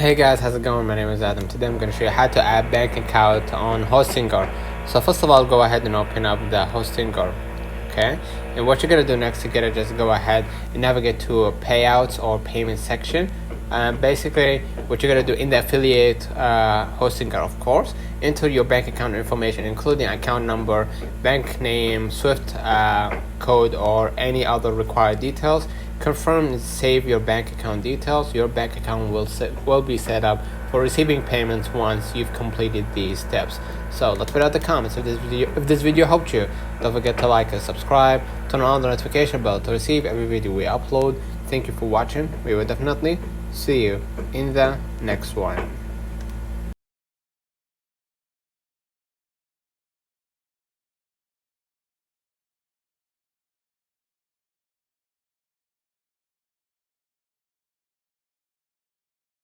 Hey guys, how's it going? My name is Adam. Today I'm going to show you how to add bank account on Hostinger. So first of all, go ahead and open up the Hostinger. Okay, and what you're going to do next, you're going to just go ahead and navigate to payouts or payment section. Basically what you're going to do in the affiliate Hostinger, of course, enter your bank account information, including account number, bank name, SWIFT code, or any other required details. Confirm and save your bank account details. Your bank account will be set up for receiving payments once you've completed these steps. So let's put out the comments if this video helped you. Don't forget to like and subscribe, turn on the notification bell to receive every video we upload. Thank you for watching. We will definitely see you in the next one.